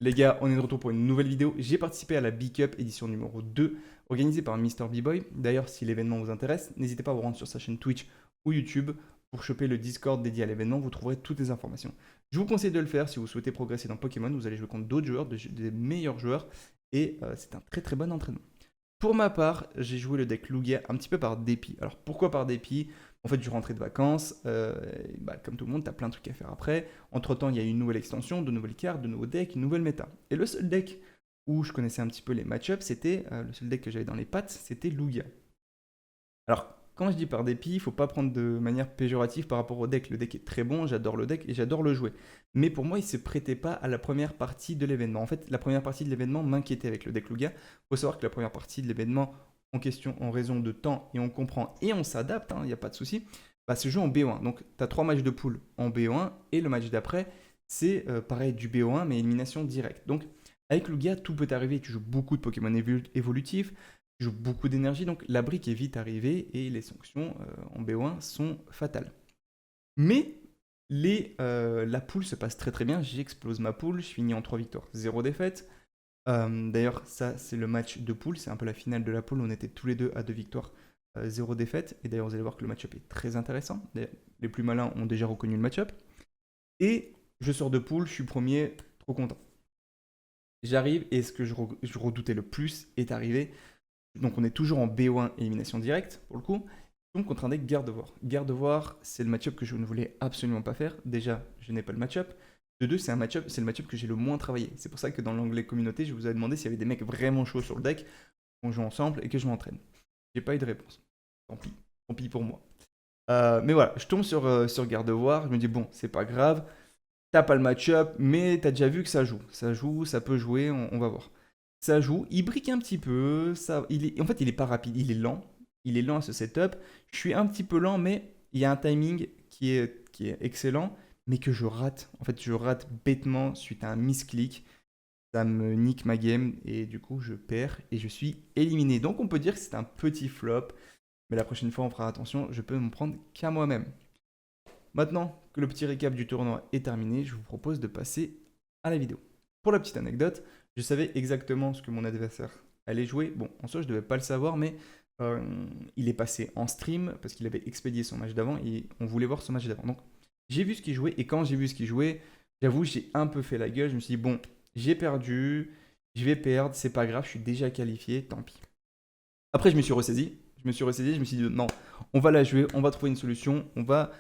Les gars, on est de retour pour une nouvelle vidéo. J'ai participé à la Big Up édition numéro 2, organisée par Mister B-Boy. D'ailleurs, si l'événement vous intéresse, n'hésitez pas à vous rendre sur sa chaîne Twitch ou YouTube pour choper le Discord dédié à l'événement. Vous trouverez toutes les informations. Je vous conseille de le faire si vous souhaitez progresser dans Pokémon. Vous allez jouer contre d'autres joueurs, des meilleurs joueurs, et c'est un très très bon entraînement. Pour ma part, j'ai joué le deck Lugia un petit peu par dépit. Alors pourquoi par dépit? En fait, je rentrais de vacances, comme tout le monde, tu as plein de trucs à faire après. Entre-temps, il y a eu une nouvelle extension, de nouvelles cartes, de nouveaux decks, une nouvelle méta. Et le seul deck où je connaissais un petit peu les match-ups, c'était le seul deck que j'avais dans les pattes, c'était Lugia. Alors, quand je dis par dépit, il ne faut pas prendre de manière péjorative par rapport au deck. Le deck est très bon, j'adore le deck et j'adore le jouer. Mais pour moi, il ne se prêtait pas à la première partie de l'événement. En fait, la première partie de l'événement m'inquiétait avec le deck Lugia. Il faut savoir que la première partie de l'événement, en question, en raison de temps, et on comprend et on s'adapte, il n'y a pas de souci, se joue en BO1. Donc, tu as 3 matchs de poule en BO1 et le match d'après, c'est pareil du BO1 mais élimination directe. Donc, avec Lugia, tout peut arriver. Tu joues beaucoup de Pokémon évolutifs, tu joues beaucoup d'énergie, donc la brique est vite arrivée et les sanctions en BO1 sont fatales. Mais la poule se passe très très bien, j'explose ma poule, je finis en 3 victoires, 0 défaite. D'ailleurs, ça c'est le match de poule, c'est un peu la finale de la poule, on était tous les deux à 2 victoires, 0 défaite. Et d'ailleurs, vous allez voir que le match-up est très intéressant. Les plus malins ont déjà reconnu le match-up. Et je sors de poule, je suis premier, trop content. J'arrive et ce que je redoutais le plus est arrivé. Donc on est toujours en BO1 élimination directe pour le coup. Donc contre un deck Gardevoir. Gardevoir, c'est le match-up que je ne voulais absolument pas faire. Déjà, je n'ai pas le match-up. De deux, c'est le match-up que j'ai le moins travaillé. C'est pour ça que dans l'onglet communauté, je vous avais demandé s'il y avait des mecs vraiment chauds sur le deck, qu'on joue ensemble et que je m'entraîne. J'ai pas eu de réponse. Tant pis pour moi. Mais voilà, je tombe sur Gardevoir, je me dis bon, c'est pas grave, t'as pas le match-up, mais t'as déjà vu que ça joue. Ça joue, ça peut jouer, on va voir. Ça joue, il brique un petit peu, en fait il est pas rapide, il est lent. Il est lent à ce setup. Je suis un petit peu lent, mais il y a un timing qui est excellent, mais que je rate. En fait, je rate bêtement suite à un misclick. Ça me nique ma game et du coup je perds et je suis éliminé. Donc on peut dire que c'est un petit flop, mais la prochaine fois on fera attention, je peux me prendre qu'à moi-même. Maintenant que le petit récap du tournoi est terminé, je vous propose de passer à la vidéo. Pour la petite anecdote, je savais exactement ce que mon adversaire allait jouer. Bon, en soi, je ne devais pas le savoir, mais il est passé en stream parce qu'il avait expédié son match d'avant et on voulait voir son match d'avant. Donc, j'ai vu ce qu'il jouait et quand j'ai vu ce qu'il jouait, j'avoue, j'ai un peu fait la gueule. Je me suis dit, bon, j'ai perdu, je vais perdre, c'est pas grave, je suis déjà qualifié, tant pis. Après, je me suis ressaisi. Je me suis dit, non, on va la jouer, on va trouver une solution, on va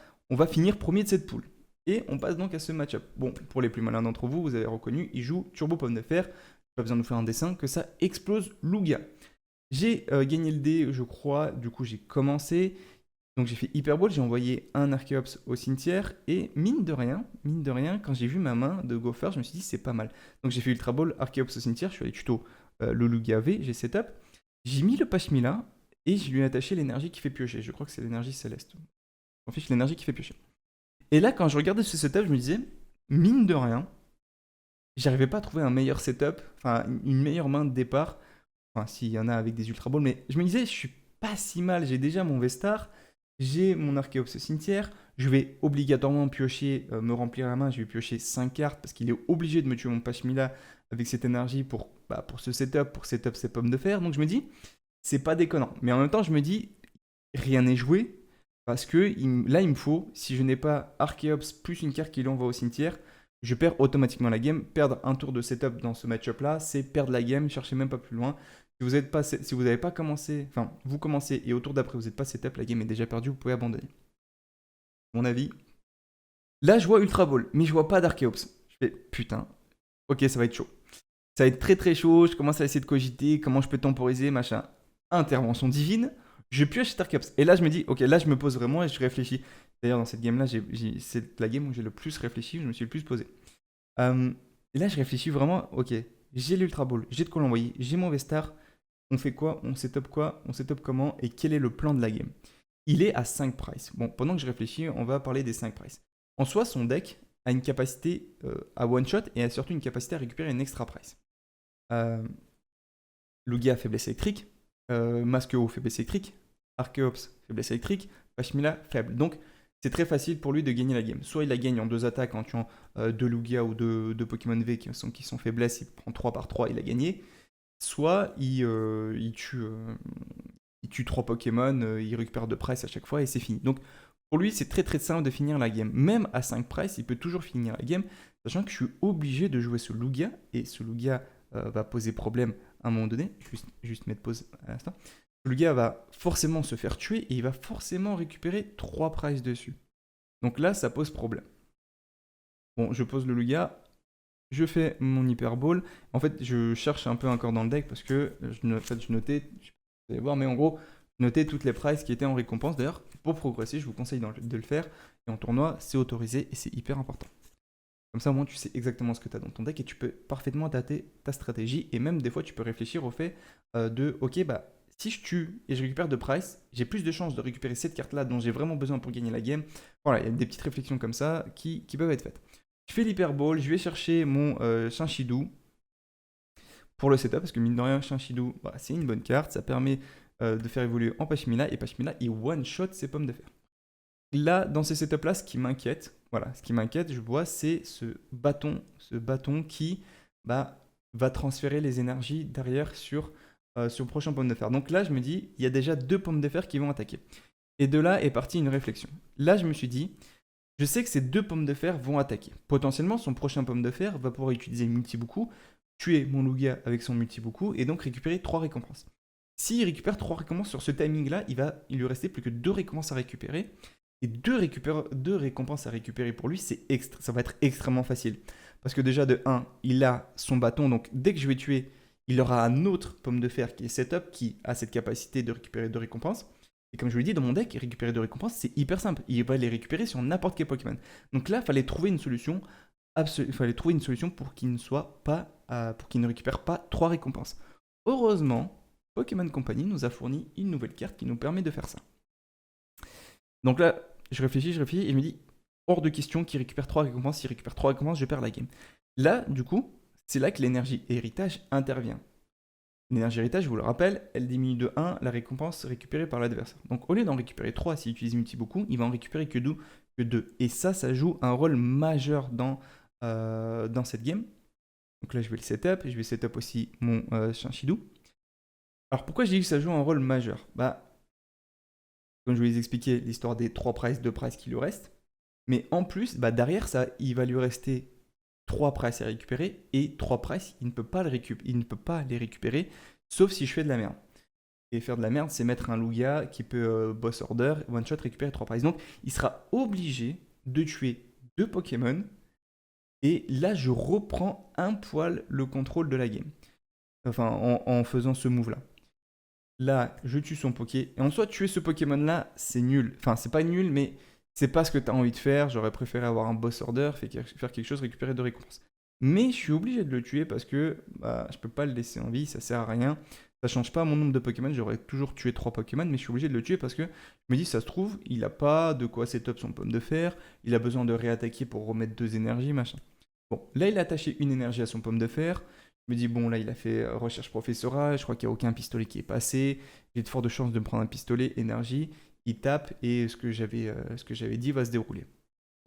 finir premier de cette poule. Et on passe donc à ce match-up. Bon, pour les plus malins d'entre vous, vous avez reconnu, il joue Turbo Pomme de Fer. Pas besoin de vous faire un dessin, que ça explose Lugia. J'ai gagné le dé, je crois, du coup j'ai commencé. Donc j'ai fait Hyper Ball, j'ai envoyé un Archeops au cimetière. Et mine de rien, quand j'ai vu ma main de Gopher, je me suis dit c'est pas mal. Donc j'ai fait Ultra Ball, Archeops au cimetière, je suis allé tuto le Lugia V, j'ai setup. J'ai mis le Pashmila et je lui ai attaché l'énergie qui fait piocher. Je crois que c'est l'énergie céleste. On fiche l'énergie qui fait piocher. Et là, quand je regardais ce setup, je me disais, mine de rien, j'arrivais pas à trouver un meilleur setup, enfin une meilleure main de départ. Enfin, s'il y en a avec des Ultra Balls, mais je me disais, je suis pas si mal. J'ai déjà mon Vestar, j'ai mon Archeops cimetière. Je vais obligatoirement piocher, me remplir la main. Je vais piocher 5 cartes parce qu'il est obligé de me tuer mon Pashmila avec cette énergie pour ce setup, pour setup ses pommes de fer. Donc je me dis, c'est pas déconnant. Mais en même temps, je me dis, rien n'est joué. Parce que là, il me faut, si je n'ai pas Archeops plus une carte qui l'envoie au cimetière, je perds automatiquement la game. Perdre un tour de setup dans ce match-up là, c'est perdre la game, cherchez même pas plus loin. Si vous n'avez pas commencé, enfin, vous commencez et au tour d'après vous n'êtes pas setup, la game est déjà perdue, vous pouvez abandonner. Mon avis. Là, je vois Ultra Ball, mais je vois pas d'Archeops. Je fais putain, ok, ça va être chaud. Ça va être très très chaud, je commence à essayer de cogiter, comment je peux temporiser, machin. Intervention divine, je pioche Starcaps. Et là, je me dis, ok, là, je me pose vraiment et je réfléchis. D'ailleurs, dans cette game-là, c'est la game où j'ai le plus réfléchi, où je me suis le plus posé. Et là, je réfléchis vraiment, ok, j'ai l'Ultra Ball, j'ai de quoi l'envoyer, j'ai mon Vestar, on fait quoi, on setup quoi, on setup comment, et quel est le plan de la game. Il est à 5 price. Bon, pendant que je réfléchis, on va parler des 5 price. En soi, son deck a une capacité à one-shot et a surtout une capacité à récupérer une extra price. Lugia, faiblesse électrique. Masqueo, faiblesse électrique. Archeops, faiblesse électrique. Pashmila, faible. Donc, c'est très facile pour lui de gagner la game. Soit il la gagne en 2 attaques en tuant 2 Lugia ou 2 Pokémon V qui sont faiblesses, il prend 3 par 3, il a gagné. Soit il tue 3 Pokémon, il récupère 2 price à chaque fois et c'est fini. Donc pour lui, c'est très très simple de finir la game. Même à 5 price, il peut toujours finir la game, sachant que je suis obligé de jouer ce Lugia, et ce Lugia va poser problème à un moment donné. Juste mettre pause à l'instant. Ce Lugia va forcément se faire tuer et il va forcément récupérer 3 price dessus. Donc là, ça pose problème. Bon, je pose le Lugia, je fais mon Hyper Ball. En fait, je cherche un peu encore dans le deck parce que je notais, vous allez voir, mais en gros, je notais toutes les prices qui étaient en récompense. D'ailleurs, pour progresser, je vous conseille de le faire. Et en tournoi, c'est autorisé et c'est hyper important. Comme ça, au moins, tu sais exactement ce que tu as dans ton deck et tu peux parfaitement dater ta stratégie. Et même, des fois, tu peux réfléchir au fait ok, bah, si je tue et je récupère de price, j'ai plus de chances de récupérer cette carte-là dont j'ai vraiment besoin pour gagner la game. Voilà, il y a des petites réflexions comme ça qui peuvent être faites. Je fais l'Hyper Ball, je vais chercher mon Shinshidou pour le setup, parce que mine de rien, Shinshidou, bah, c'est une bonne carte, ça permet de faire évoluer en Pashmina, et Pashmina, il one-shot ses pommes de fer. Là, dans ces setups-là, ce qui m'inquiète, je vois, c'est ce bâton qui va transférer les énergies derrière sur le prochain pomme de fer. Donc là, je me dis, il y a déjà 2 pommes de fer qui vont attaquer. Et de là est partie une réflexion. Là, je me suis dit, je sais que ces 2 pommes de fer vont attaquer. Potentiellement, son prochain pomme de fer va pouvoir utiliser multi-beaucoup, tuer mon Lugia avec son multi-beaucoup, et donc récupérer 3 récompenses. S'il récupère 3 récompenses sur ce timing-là, il lui restait plus que 2 récompenses à récupérer. Et 2 récompenses à récupérer pour lui, ça va être extrêmement facile. Parce que déjà, de 1, il a son bâton, donc dès que je vais tuer, il aura un autre pomme de fer qui est setup, qui a cette capacité de récupérer 2 récompenses. Et comme je vous l'ai dit, dans mon deck, récupérer 2 récompenses, c'est hyper simple. Il va les récupérer sur n'importe quel Pokémon. Donc là, il fallait trouver une solution pour qu'il ne récupère pas 3 récompenses. Heureusement, Pokémon Company nous a fourni une nouvelle carte qui nous permet de faire ça. Donc là, je réfléchis, et je me dis, hors de question qu'il récupère 3 récompenses. S'il récupère 3 récompenses, je perds la game. Là, du coup, c'est là que l'énergie héritage intervient. L'énergie héritage, je vous le rappelle, elle diminue de 1 la récompense récupérée par l'adversaire. Donc au lieu d'en récupérer 3 s'il utilise multi beaucoup, il va en récupérer que 2. Et ça joue un rôle majeur dans cette game. Donc là, je vais le setup, et je vais setup aussi mon Shinshidou. Alors pourquoi je dis que ça joue un rôle majeur ? Comme je vous l'ai expliqué, l'histoire des 3 prices, 2 prices qui lui restent. Mais en plus, derrière ça, il va lui rester 3 prices à récupérer, et 3 prices, il ne peut pas les récupérer, sauf si je fais de la merde. Et faire de la merde, c'est mettre un Lugia qui peut boss order, one shot, récupérer 3 prices. Donc il sera obligé de tuer 2 Pokémon, et là je reprends un poil le contrôle de la game. Enfin, en faisant ce move là. Là, je tue son Poké. Et en soi, tuer ce Pokémon-là, c'est nul. Enfin, c'est pas nul, mais c'est pas ce que tu as envie de faire. J'aurais préféré avoir un boss order, faire quelque chose, récupérer 2 récompenses. Mais je suis obligé de le tuer parce que je peux pas le laisser en vie, ça sert à rien. Ça change pas mon nombre de Pokémon, j'aurais toujours tué 3 Pokémon, mais je suis obligé de le tuer parce que je me dis, ça se trouve, il a pas de quoi setup son pomme de fer, il a besoin de réattaquer pour remettre 2 énergies, machin. Bon, là, il a attaché une énergie à son pomme de fer. Je me dis, bon, là, il a fait recherche professorale, je crois qu'il n'y a aucun pistolet qui est passé. J'ai de fortes chances de me prendre un pistolet, énergie. Il tape et ce que j'avais dit va se dérouler.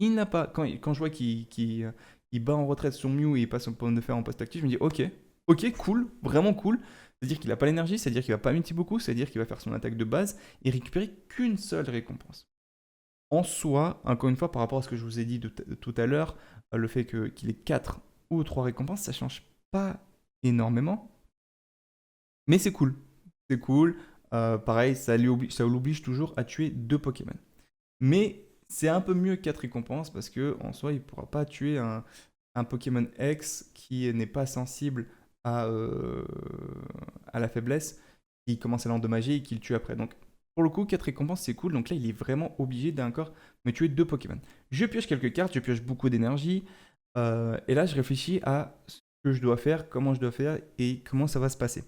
Il n'a pas, quand je vois qu'il bat en retraite son Mew et il passe son pomme de fer en poste actif, je me dis, ok, cool, vraiment cool. C'est-à-dire qu'il n'a pas l'énergie, c'est-à-dire qu'il va pas multi beaucoup, c'est-à-dire qu'il va faire son attaque de base et récupérer qu'une seule récompense. En soi, encore une fois, par rapport à ce que je vous ai dit tout à l'heure, le fait qu'il ait 4 ou 3 récompenses, ça change pas énormément. Mais c'est cool. C'est cool. Pareil, ça l'oblige toujours à tuer 2 Pokémon. Mais c'est un peu mieux 4 récompenses parce qu'en soi, il ne pourra pas tuer un Pokémon X qui n'est pas sensible à la faiblesse, qui commence à l'endommager et qui le tue après. Donc, pour le coup, 4 récompenses, c'est cool. Donc là, il est vraiment obligé d'encore me tuer 2 Pokémon. Je pioche quelques cartes, je pioche beaucoup d'énergie. Et là, je réfléchis à ce que je dois faire, comment je dois faire et comment ça va se passer.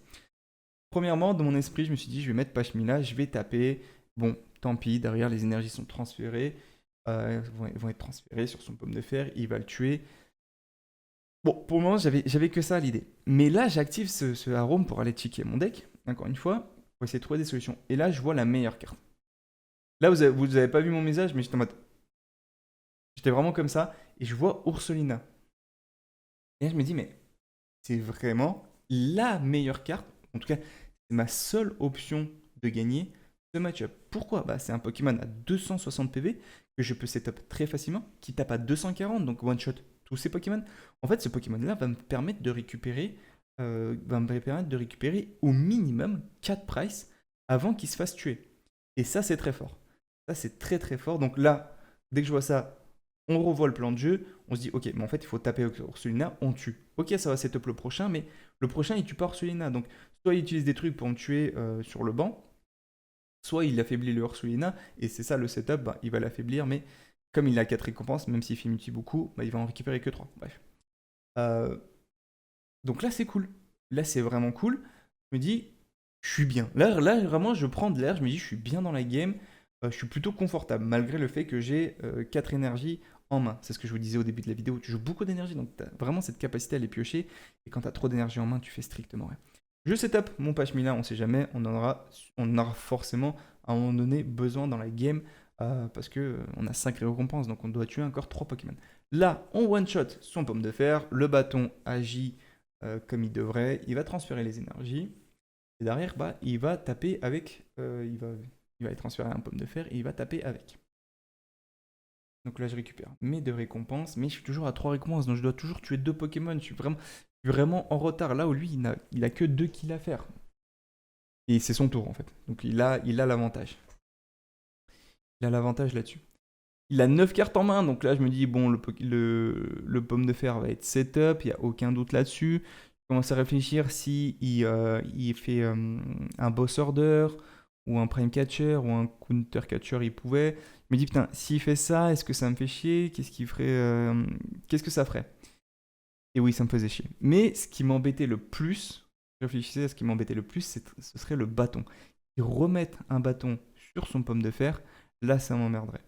Premièrement, dans mon esprit, je me suis dit, je vais mettre Pashmina, je vais taper. Bon, tant pis, derrière, les énergies sont transférées. Vont être transférées sur son pomme de fer, il va le tuer. Bon, pour le moment, j'avais que ça à l'idée. Mais là, j'active ce arôme pour aller checker mon deck, encore une fois, pour essayer de trouver des solutions. Et là, je vois la meilleure carte. Là, vous avez pas vu mon visage, mais j'étais en mode, J'étais vraiment comme ça. Et je vois Ursulina. Et là, je me dis, mais c'est vraiment la meilleure carte. En tout cas, c'est ma seule option de gagner ce match-up. Pourquoi? Bah, c'est un Pokémon à 260 PV que je peux setup très facilement, qui tape à 240, donc one-shot tous ces Pokémon. En fait, ce Pokémon-là va me permettre de récupérer, au minimum 4 prices avant qu'il se fasse tuer. Et ça, c'est très fort. Ça, c'est très très fort. Donc là, dès que je vois ça, on revoit le plan de jeu. On se dit, ok, mais en fait, il faut taper Ursulina, on tue. Ok, ça va setup le prochain, mais le prochain, il tue pas Ursulina. Donc, soit il utilise des trucs pour me tuer sur le banc, soit il affaiblit le Ursulina, et c'est ça le setup, bah, il va l'affaiblir, mais comme il a 4 récompenses, même s'il fait multi beaucoup, bah, il va en récupérer que 3. Bref. Euh, donc là, c'est cool. Là, c'est vraiment cool. Je me dis, je suis bien. Là vraiment, je prends de l'air, je me dis, je suis bien dans la game, je suis plutôt confortable, malgré le fait que j'ai 4 énergies en main. C'est ce que je vous disais au début de la vidéo, tu joues beaucoup d'énergie, donc tu as vraiment cette capacité à les piocher, et quand tu as trop d'énergie en main, tu fais strictement rien. Je setup mon Pachmila, on sait jamais, on en aura forcément à un moment donné besoin dans la game, parce que on a 5 récompenses, donc on doit tuer encore 3 Pokémon. Là, on one-shot son pomme de fer, le bâton agit comme il devrait, il va transférer les énergies, et derrière, bah, il va taper avec, il va aller transférer un pomme de fer et il va taper avec. Donc là, je récupère mes 2 récompenses, mais je suis toujours à 3 récompenses, donc je dois toujours tuer 2 Pokémon, je suis vraiment en retard, là où lui, il a que 2 kills à faire. Et c'est son tour, en fait. Donc il a l'avantage. Il a l'avantage là-dessus. Il a 9 cartes en main, donc là je me dis, bon, le pomme de fer va être setup, il n'y a aucun doute là-dessus. Je commence à réfléchir si il fait un boss order, ou un prime catcher, ou un counter catcher, il pouvait. Je me dis, putain, s'il fait ça, est-ce que ça me fait chier? Qu'est-ce que ça ferait? Et oui, ça me faisait chier. Mais ce qui m'embêtait le plus, réfléchissez à ce qui m'embêtait le plus, ce serait le bâton. Ils remettent un bâton sur son pomme de fer, là ça m'emmerderait.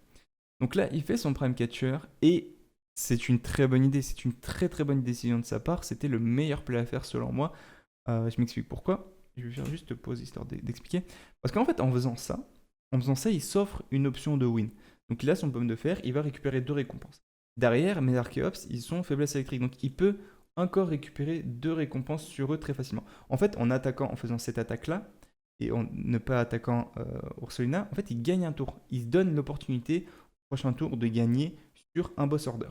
Donc là, il fait son prime catcher et c'est une très bonne idée, c'est une très très bonne décision de sa part. C'était le meilleur play à faire selon moi. Je m'explique pourquoi. Je vais faire juste pause histoire d'expliquer. Parce qu'en fait, en faisant ça, il s'offre une option de win. Donc il a son pomme de fer, il va récupérer 2 récompenses. Derrière, mes Archeops, ils sont faiblesse électrique. Donc il peut encore récupérer 2 récompenses sur eux très facilement. En fait, en faisant cette attaque-là, et en ne pas attaquant Ursulina, en fait, il gagne un tour. Il se donne l'opportunité prochain tour de gagner sur un boss order.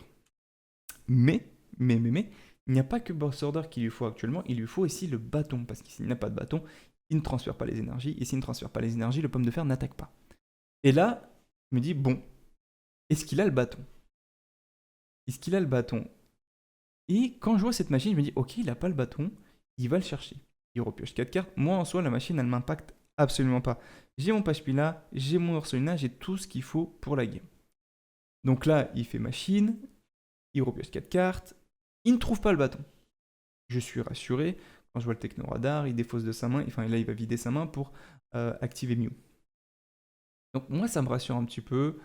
Mais, il n'y a pas que boss order qu'il lui faut actuellement, il lui faut aussi le bâton, parce que s'il n'a pas de bâton, il ne transfère pas les énergies, et s'il ne transfère pas les énergies, le pomme de fer n'attaque pas. Et là, je me dis, bon, est-ce qu'il a le bâton? Est-ce qu'il a le bâton? Et quand je vois cette machine, je me dis, ok, il n'a pas le bâton, il va le chercher. Il repioche 4 cartes. Moi, en soi, la machine, elle m'impacte absolument pas. J'ai mon Pachpila, j'ai mon Ursulina, j'ai tout ce qu'il faut pour la game. Donc là, il fait machine, il repioche 4 cartes, il ne trouve pas le bâton. Je suis rassuré. Quand je vois le techno-radar, il défausse de sa main, enfin là, il va vider sa main pour activer Mew. Donc moi, ça me rassure un petit peu.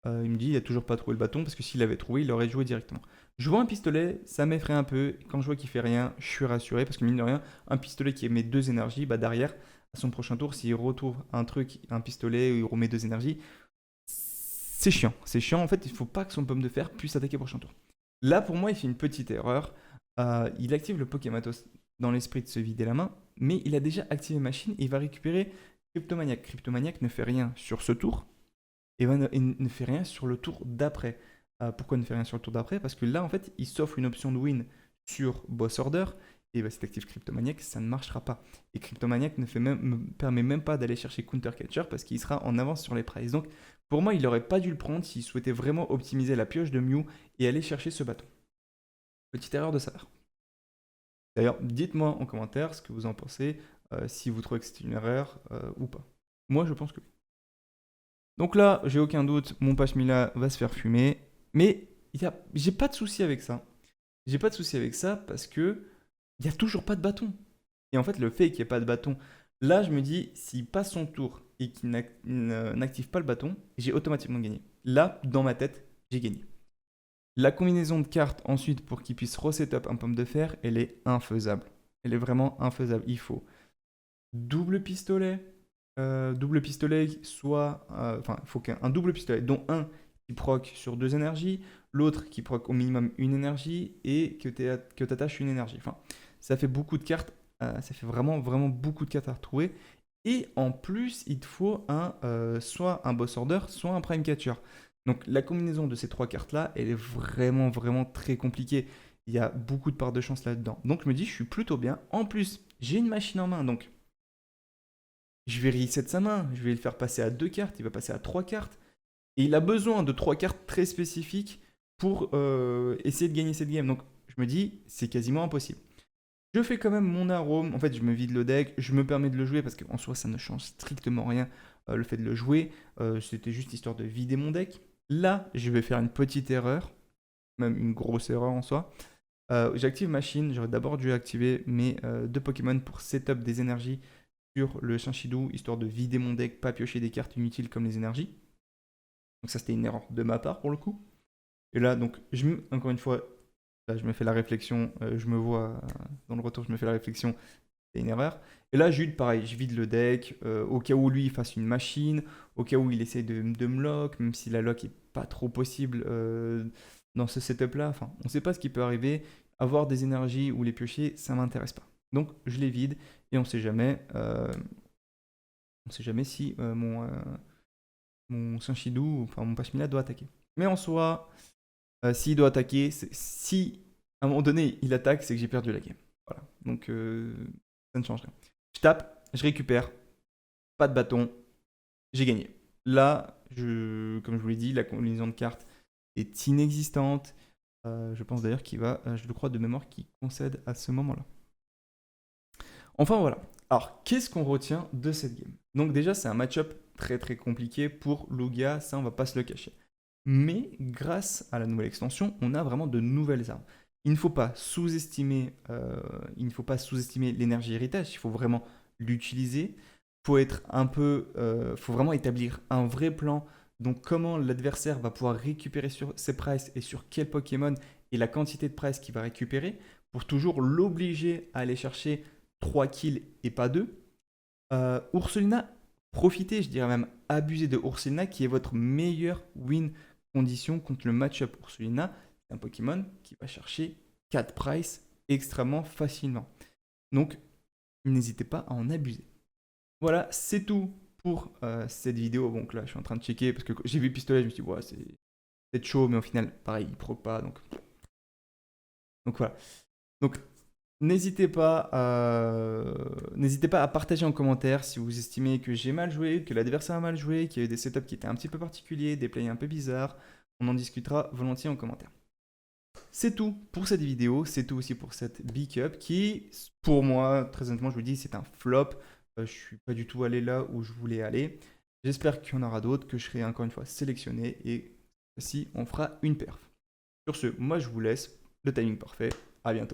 Il me dit, il a toujours pas trouvé le bâton, parce que s'il l'avait trouvé, il aurait joué directement. Je vois un pistolet, ça m'effraie un peu. Quand je vois qu'il fait rien, je suis rassuré, parce que mine de rien, un pistolet qui émet 2 énergies, bah derrière, à son prochain tour, s'il retrouve un truc, un pistolet où il remet 2 énergies, c'est chiant. C'est chiant, en fait, il faut pas que son pomme de fer puisse attaquer au prochain tour. Là, pour moi, il fait une petite erreur. Il active le Pokématos dans l'esprit de se vider la main, mais il a déjà activé machine et il va récupérer Cryptomaniac. Cryptomaniac ne fait rien sur ce tour et ne fait rien sur le tour d'après. Pourquoi il ne fait rien sur le tour d'après? Parce que là, en fait, il s'offre une option de win sur Boss Order et bah, si tu actives Cryptomaniac, ça ne marchera pas. Et Cryptomaniac me permet même pas d'aller chercher Counter Catcher parce qu'il sera en avance sur les prices. Donc, pour moi, il n'aurait pas dû le prendre s'il souhaitait vraiment optimiser la pioche de Mew et aller chercher ce bâton. Petite erreur de sa part. D'ailleurs, dites-moi en commentaire ce que vous en pensez, si vous trouvez que c'est une erreur ou pas. Moi, je pense que oui. Donc là, j'ai aucun doute, mon Pachmila va se faire fumer. Mais j'ai pas de souci avec ça. J'ai pas de souci avec ça parce que il n'y a toujours pas de bâton. Et en fait, le fait qu'il n'y ait pas de bâton, là, je me dis, s'il passe son tour et qu'il n'active pas le bâton, j'ai automatiquement gagné. Là, dans ma tête, j'ai gagné. La combinaison de cartes ensuite pour qu'il puisse reset-up un pomme de fer, elle est infaisable. Elle est vraiment infaisable. Il faut double pistolet, soit, enfin, il faut qu'un double pistolet, dont un qui proc sur 2 énergies, l'autre qui proc au minimum une énergie et que tu attaches une énergie. Enfin, ça fait beaucoup de cartes, ça fait vraiment, vraiment beaucoup de cartes à retrouver. Et en plus, il te faut soit un boss order, soit un prime catcher. Donc la combinaison de ces 3 cartes-là, elle est vraiment, vraiment très compliquée. Il y a beaucoup de parts de chance là-dedans. Donc je me dis, je suis plutôt bien. En plus, j'ai une machine en main, donc je vais reset sa main. Je vais le faire passer à 2 cartes, il va passer à 3 cartes. Et il a besoin de 3 cartes très spécifiques pour essayer de gagner cette game. Donc je me dis, c'est quasiment impossible. Je fais quand même mon arôme. En fait, je me vide le deck. Je me permets de le jouer parce qu'en soi, ça ne change strictement rien. Le fait de le jouer, c'était juste histoire de vider mon deck. Là, je vais faire une petite erreur. Même une grosse erreur en soi. J'active machine. J'aurais d'abord dû activer mes 2 Pokémon pour setup des énergies sur le Shinshidou, histoire de vider mon deck, pas piocher des cartes inutiles comme les énergies. Donc ça, c'était une erreur de ma part pour le coup. Et là, donc, encore une fois, là, je me fais la réflexion, je me vois dans le retour, je me fais la réflexion, c'est une erreur. Et là, Jude, pareil, je vide le deck, au cas où lui, il fasse une machine, au cas où il essaie de me lock, même si la lock est pas trop possible dans ce setup-là. Enfin, on sait pas ce qui peut arriver. Avoir des énergies ou les piocher, ça m'intéresse pas. Donc, je les vide et on sait jamais si mon Shinshidou, enfin mon Pashmina doit attaquer. Mais en soi, s'il doit attaquer, si à un moment donné il attaque, c'est que j'ai perdu la game. Voilà. Donc ça ne change rien. Je tape, je récupère, pas de bâton, j'ai gagné. Là, comme je vous l'ai dit, la combinaison de cartes est inexistante. Je pense d'ailleurs qu'il va, je le crois de mémoire, qu'il concède à ce moment-là. Enfin voilà. Alors, qu'est-ce qu'on retient de cette game? Donc déjà, c'est un match-up très très compliqué pour Lugia, ça on va pas se le cacher. Mais grâce à la nouvelle extension, on a vraiment de nouvelles armes. Il ne faut pas sous-estimer, l'énergie héritage, il faut vraiment l'utiliser. Faut vraiment établir un vrai plan. Donc comment l'adversaire va pouvoir récupérer sur ses prices et sur quel Pokémon et la quantité de price qu'il va récupérer pour toujours l'obliger à aller chercher 3 kills et pas 2. Ursulina, profitez, je dirais même abusez de Ursulina qui est votre meilleure win condition contre le match-up. Ursulina, c'est un Pokémon qui va chercher 4 price extrêmement facilement. Donc, n'hésitez pas à en abuser. Voilà, c'est tout pour cette vidéo. Donc là, je suis en train de checker parce que j'ai vu pistolet, je me suis dit, ouais, c'est chaud, mais au final, pareil, il proc pas. Donc voilà. Donc, n'hésitez pas à partager en commentaire si vous estimez que j'ai mal joué, que l'adversaire a mal joué, qu'il y a eu des setups qui étaient un petit peu particuliers, des plays un peu bizarres. On en discutera volontiers en commentaire. C'est tout pour cette vidéo, c'est tout aussi pour cette Big Up qui, pour moi, très honnêtement, je vous dis, c'est un flop. Je suis pas du tout allé là où je voulais aller. J'espère qu'il y en aura d'autres, que je serai encore une fois sélectionné et si on fera une perf. Sur ce, moi je vous laisse, le timing parfait, à bientôt.